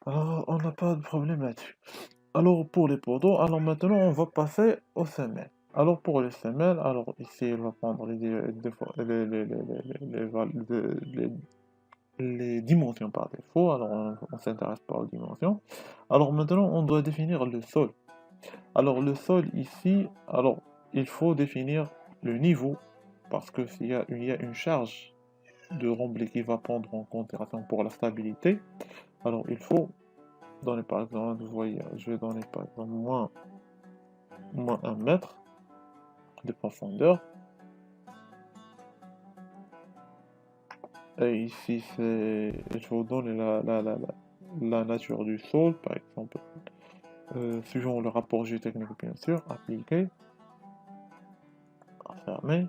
Alors, on n'a pas de problème là-dessus. Alors, pour les poteaux, alors maintenant, on va passer aux semelles. Alors, pour les semelles, alors ici, il va prendre les dimensions par défaut. Alors, on s'intéresse pas aux dimensions. Alors, maintenant, on doit définir le sol. Alors, le sol ici, alors, il faut définir le niveau parce que s'il y a une charge de Remblai qui va prendre en considération pour la stabilité, alors il faut donner par exemple, vous voyez, je vais donner par exemple moins 1 mètre de profondeur. Et ici, je vous donne la nature du sol, par exemple, suivant le rapport géotechnique, bien sûr, appliqué, fermé.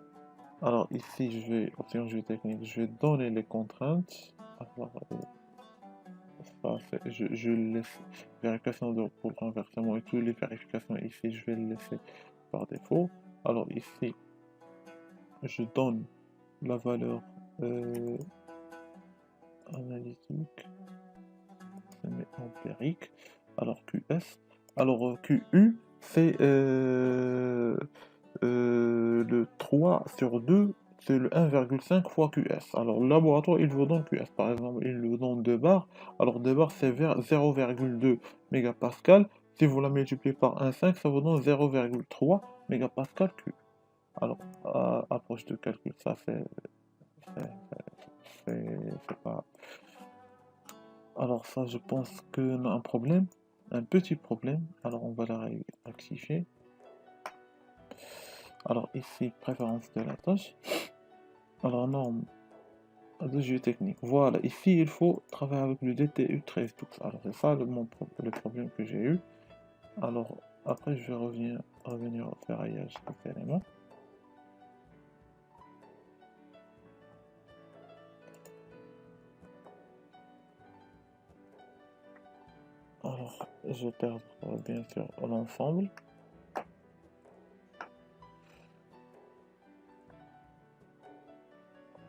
Alors ici, option géotechnique, je vais donner les contraintes. Alors, ça, je laisse vérification pour le renversement et toutes les vérifications ici, je vais le laisser par défaut. Alors ici, je donne la valeur euh, analytique, empirique. Alors QS, alors QU, c'est le 3 sur 2, c'est le 1,5 fois QS. Alors le laboratoire, il vous donne QS. Par exemple, il vous donne 2 barres. Alors 2 barres, c'est vers 0,2 mégapascal. Si vous la multipliez par 1,5, ça vous donne 0,3 mégapascal Q. Alors, approche de calcul, ça c'est pas... Alors ça, je pense qu'on a un problème, un petit problème. Alors on va la rectifier. Alors ici, préférence de la tâche. Alors norme de géotechnique. Voilà, ici il faut travailler avec le DTU 1312. Alors c'est ça le problème que j'ai eu. Alors après je vais revenir au ferraillage des éléments. Alors je vais perdre bien sûr l'ensemble.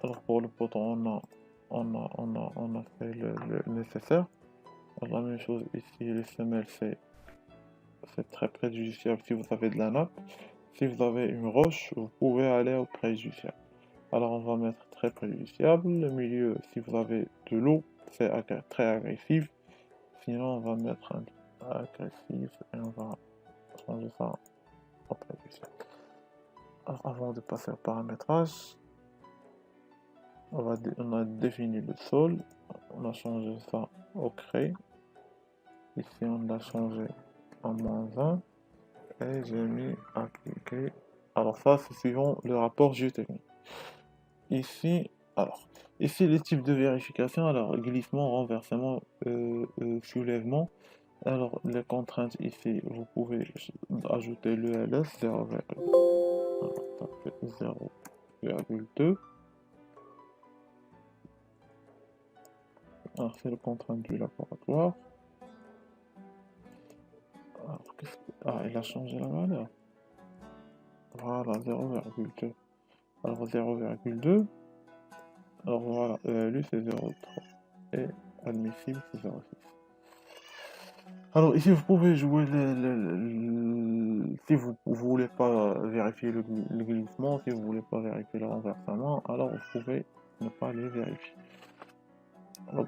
Alors pour le poteau on a fait le nécessaire. Alors, la même chose ici, les semelles c'est très préjudiciable si vous avez de la nappe. Si vous avez une roche, vous pouvez aller au préjudiciable. Alors on va mettre très préjudiciable. Le milieu, si vous avez de l'eau, c'est très agressif. Sinon on va mettre un agressif et on va changer ça au préjudiciable. Alors avant de passer au paramétrage, on a défini le sol. On a changé ça au cré. Ici on l'a changé en -20. Et j'ai mis appliquer. Alors ça, c'est suivant le rapport géotechnique. Ici, alors, ici les types de vérification, alors glissement, renversement, soulèvement. Alors les contraintes ici, vous pouvez ajouter le LS 0,2. Alors c'est le contrainte du laboratoire. Alors, il a changé la valeur. Voilà, 0,2. Alors 0,2. Alors voilà, lui c'est 0,3 et admissible c'est 0,6. Alors ici vous pouvez jouer si vous voulez pas vérifier le glissement, si vous voulez pas vérifier le renversement, alors vous pouvez ne pas les vérifier. Alors,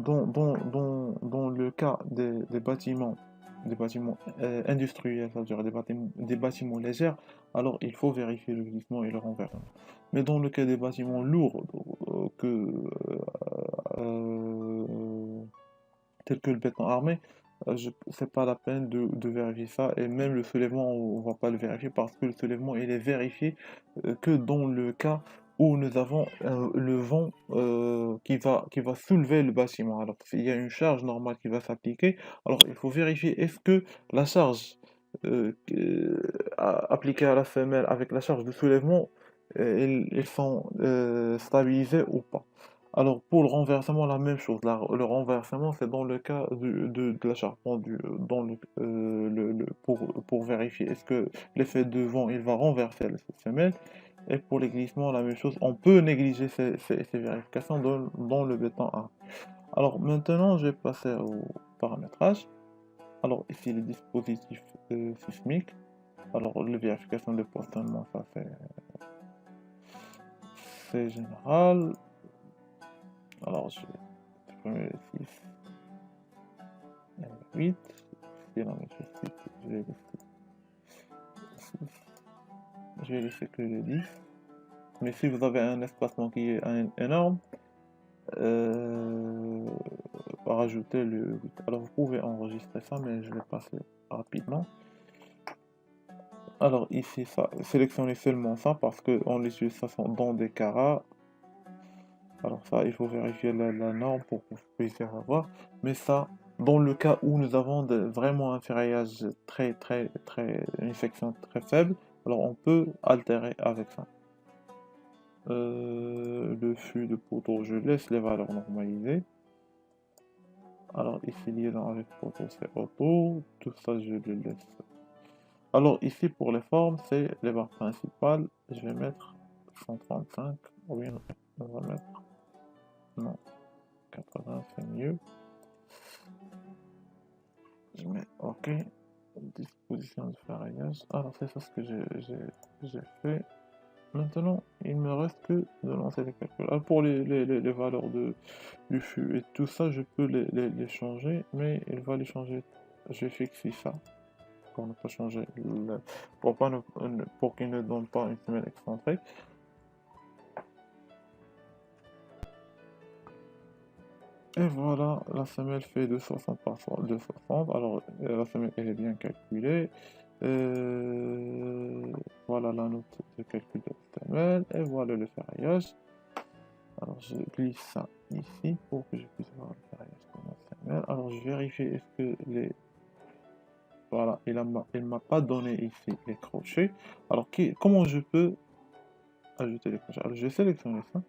dans le cas des bâtiments industriels, c'est-à-dire des bâtiments légers, alors il faut vérifier le glissement et le renversement. Mais dans le cas des bâtiments lourds, euh, tels que le béton armé, c'est pas la peine de vérifier ça. Et même le soulèvement, on va pas le vérifier parce que le soulèvement, il est vérifié que dans le cas où nous avons le vent qui va soulever le bâtiment. Alors, s'il y a une charge normale qui va s'appliquer, alors il faut vérifier est-ce que la charge appliquée à la femelle avec la charge de soulèvement, ils sont stabilisés ou pas. Alors pour le renversement, la même chose. Le renversement, c'est dans le cas de la charpente, dans pour vérifier est-ce que l'effet de vent il va renverser la semelle. Et pour les glissements, la même chose. On peut négliger ces vérifications dans le béton 1. Alors maintenant, je vais passer au paramétrage. Alors ici, le dispositif sismique. Alors, la vérification de positionnement, ça c'est général. Alors, je vais supprimer le 6 et le 8. Si on nécessite, je vais laisser 6. Je vais laisser que le 10. Mais si vous avez un espacement qui est énorme, euh, rajouter le 8. Alors, vous pouvez enregistrer ça, mais je vais passer rapidement. Alors ici, ça, sélectionnez seulement ça parce qu'on les utilise ça dans des caras. Alors ça, il faut vérifier la norme pour que vous puissiez avoir. Mais ça, dans le cas où nous avons vraiment un ferraillage une section très faible, alors on peut altérer avec ça. Le flux de poteau, je laisse les valeurs normalisées. Alors ici, liaison avec poteau, c'est auto. Tout ça, je le laisse. Alors ici, pour les formes, c'est les barres principales. Je vais mettre 135. Oui, on va mettre... Non, 80, c'est mieux. Je mets OK. Disposition de ferraillage. Alors c'est ça ce que j'ai fait. Maintenant, il me reste que de lancer les calculs. Alors, pour les valeurs du flux et tout ça, je peux les changer, mais il va les changer. Je vais fixer ça pour ne pas changer, pour qu'il ne donne pas une semelle excentrique. Et voilà, la semelle fait 260 par 260. Alors, la semelle, elle est bien calculée. Voilà la note de calcul de la semelle. Et voilà le ferraillage. Alors, je glisse ça ici pour que je puisse voir le ferraillage de ma semelle. Alors, je vérifie est-ce que les... Voilà, il m'a pas donné ici les crochets. Alors, comment je peux ajouter les crochets? Alors, je vais sélectionner ça.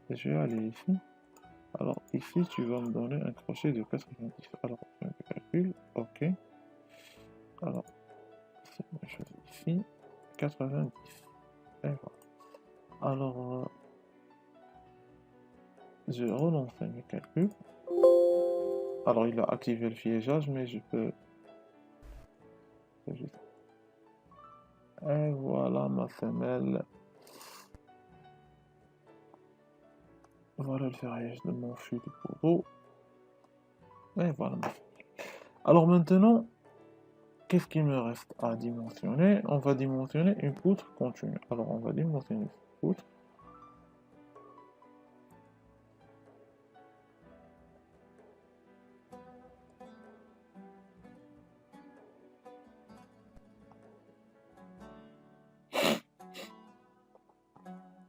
Et je vais aller ici. Alors ici, tu vas me donner un crochet de 90. Alors, on fait le calcul. OK. Alors, c'est la même chose ici. 90. Et voilà. Alors, je relance mes calculs. Alors, il a activé le fiégeage, mais je peux... Et voilà ma semelle. Voilà le ferraillage de mon fût de poteau. Et voilà ma semelle. Alors maintenant, qu'est-ce qu'il me reste à dimensionner? On va dimensionner une poutre continue. Alors, on va dimensionner cette poutre.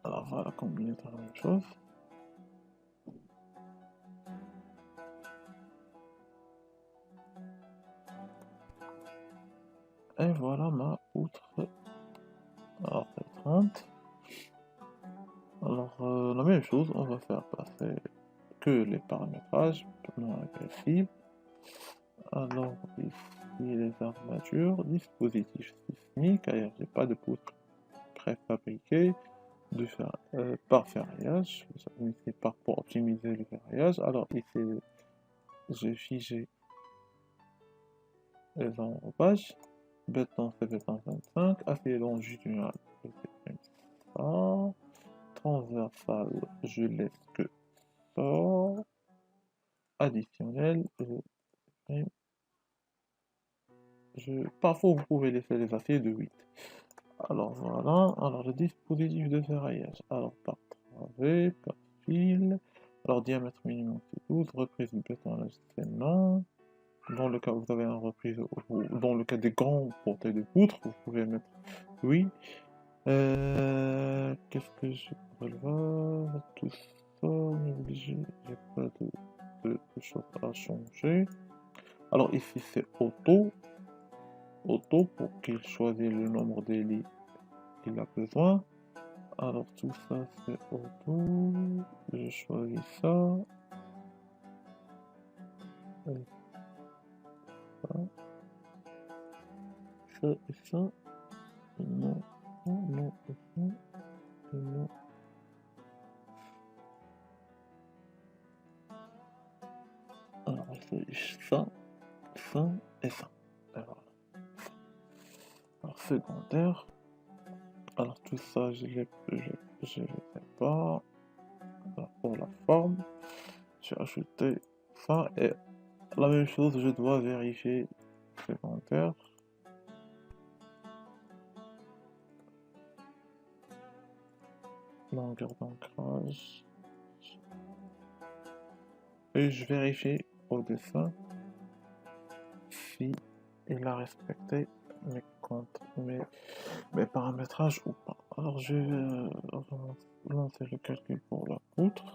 Alors, voilà, combiner la même chose. Et voilà ma poutre. Alors, c'est 30. Alors, la même chose, on va faire passer que les paramétrages non agressifs. Alors, ici, les armatures, dispositif sismique. Alors, j'ai pas de poutre préfabriquée par ferraillage. C'est pour optimiser le ferraillage. Alors, ici, j'ai figé les enrobages. Béton, c'est béton 25. Acier longitudinal, je supprime ça. Transversal, je laisse que ça. Additionnel, parfois vous pouvez laisser les aciers de 8. Alors voilà, alors le dispositif de ferraillage. Alors par travée, par fil. Alors diamètre minimum c'est 12, reprise du béton c'est non. Dans le cas où vous avez un reprise, dans le cas des grands portées de poutres, vous pouvez mettre oui. Qu'est-ce que je pourrais le voir? Tout ça, négligé, j'ai pas de choses à changer. Alors ici c'est auto. Auto pour qu'il choisisse le nombre de lits qu'il a besoin. Alors tout ça c'est auto. Je choisis ça. Et ça. Ça et ça. Non. Non, non, non. Non. ça, ça et ça. Et voilà. Alors, secondaire. Alors, tout ça, je ne sais pas. Alors, pour la forme, j'ai ajouté ça et la même chose, je dois vérifier secondaire. Longueur d'ancrage. Et je vérifie au dessin si il a respecté mes comptes, mes paramétrages ou pas. Alors je vais lancer le calcul pour la poutre.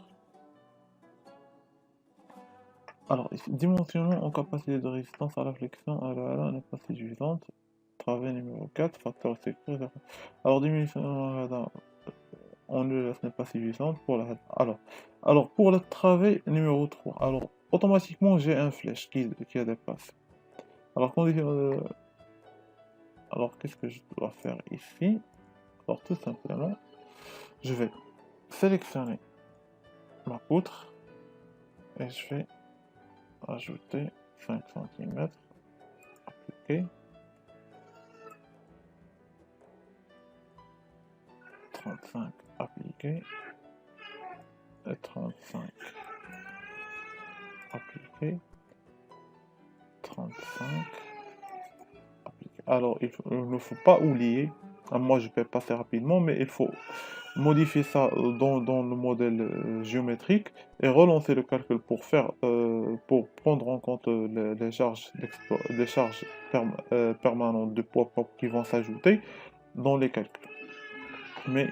Alors ici, dimensionnement en capacité de résistance à la flexion à la n'est pas suffisante. Travée numéro 4, facteur de sécurité. Alors dimensionnement en ES n'est pas suffisante pour la. Alors pour la travée numéro 3, alors automatiquement j'ai un flèche qui a dépassé. Alors condition. Alors qu'est-ce que je dois faire ici? Alors tout simplement, je vais sélectionner ma poutre et je vais ajouter 5 cm, appliquer, 35 appliquer, et 35 appliquer, 35 appliquer. Alors il ne faut pas oublier, moi je peux passer rapidement, mais il faut modifier ça dans le modèle géométrique et relancer le calcul pour prendre en compte les charges, permanentes de poids propre qui vont s'ajouter dans les calculs. Mais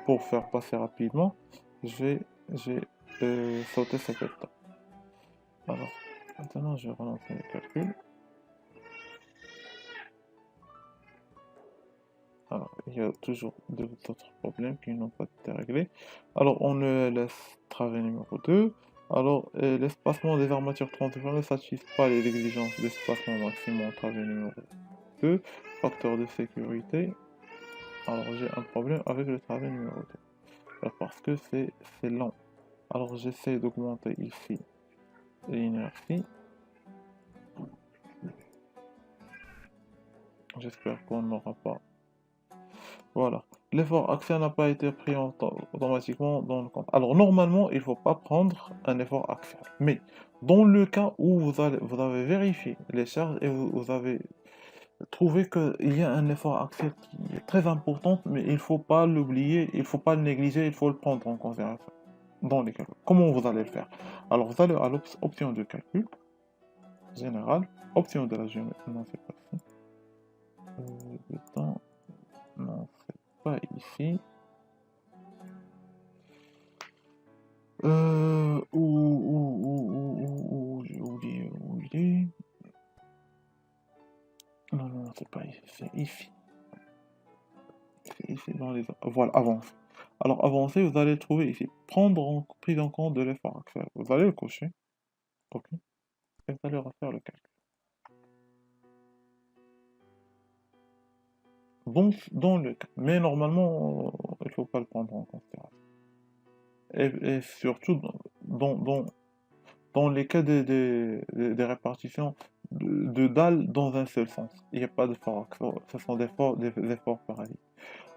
pour faire passer rapidement, j'ai sauté cette étape. Alors, maintenant je vais relancer le calcul. Alors, il y a toujours d'autres problèmes qui n'ont pas été réglés. Alors, on laisse travée numéro 2. Alors, l'espacement des armatures transversales ne satisfait pas les exigences d'espacement maximum travée numéro 2. Facteur de sécurité. Alors, j'ai un problème avec le travée numéro 2. Parce que c'est lent. Alors, j'essaie d'augmenter ici l'inertie. J'espère qu'on n'aura pas. Voilà. L'effort axial n'a pas été pris automatiquement dans le compte. Alors normalement, il ne faut pas prendre un effort axial. Mais dans le cas où vous avez vérifié les charges et vous avez trouvé qu'il y a un effort axial qui est très important, mais il ne faut pas l'oublier, il ne faut pas le négliger, il faut le prendre en considération dans les calculs. Comment vous allez le faire? Alors vous allez à l'option de calcul, général, option de la géométrie, non c'est pas ici. Non, c'est pas ici. J'ai oublié où il est. Non, c'est pas ici, c'est ici. C'est ici dans les. Voilà, avancer. Alors, avancer, vous allez le trouver ici. Prise en compte de l'effort axial. Vous allez le cocher. Ok. Et vous allez refaire le calcul. Donc, dans le cas. Mais normalement, il ne faut pas le prendre en considération. Et surtout, dans les cas des répartitions de dalles dans un seul sens. Il n'y a pas d'effort axial. Ce sont des efforts parallèles.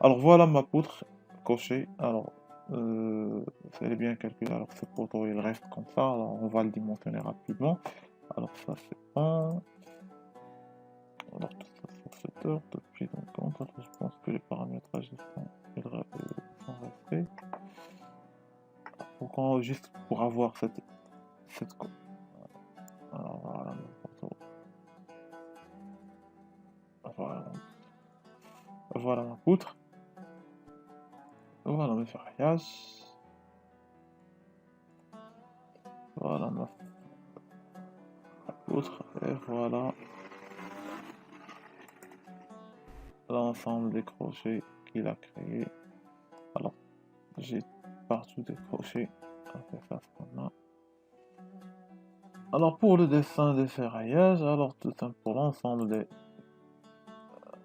Alors voilà ma poutre cochée. Alors c'est bien calculé. Alors ce poteau il reste comme ça. Alors on va le dimensionner rapidement. Alors ça c'est bon. Alors tout ça sur cette heure de prise en compte. Alors, je pense que les paramétrages sont restés. Donc juste pour avoir cette alors voilà mon poteau. Voilà ma poutre. Voilà mes ferrailles. Voilà ma poutre. Et voilà l'ensemble des crochets qu'il a créé. Alors, j'ai partout des crochets. C'est ça ce qu'on a. Alors, pour le dessin des ferraillages, alors tout simple pour l'ensemble des.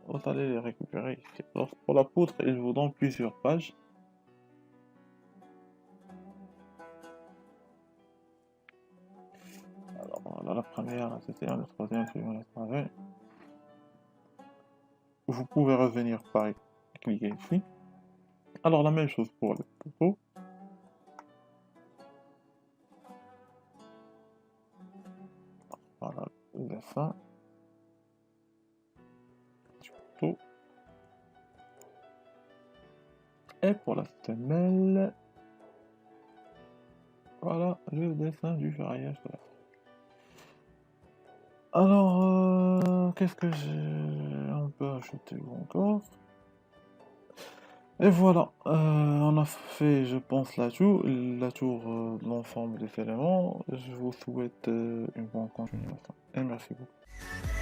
Vous allez les récupérer ici. Alors, pour la poutre, il vous donne plusieurs pages. Voilà, la première, la deuxième, la troisième, suivant la troisième. Vous pouvez revenir par cliquer ici. Alors la même chose pour les poteaux. Voilà, le dessin. Poteau. Et pour la semelle, voilà le dessin du ferraillage de la semelle. Alors, qu'est-ce que on peut ajouter encore? Et voilà, on a fait, je pense, la tour de l'ensemble des éléments. Je vous souhaite une bonne continuation et merci beaucoup.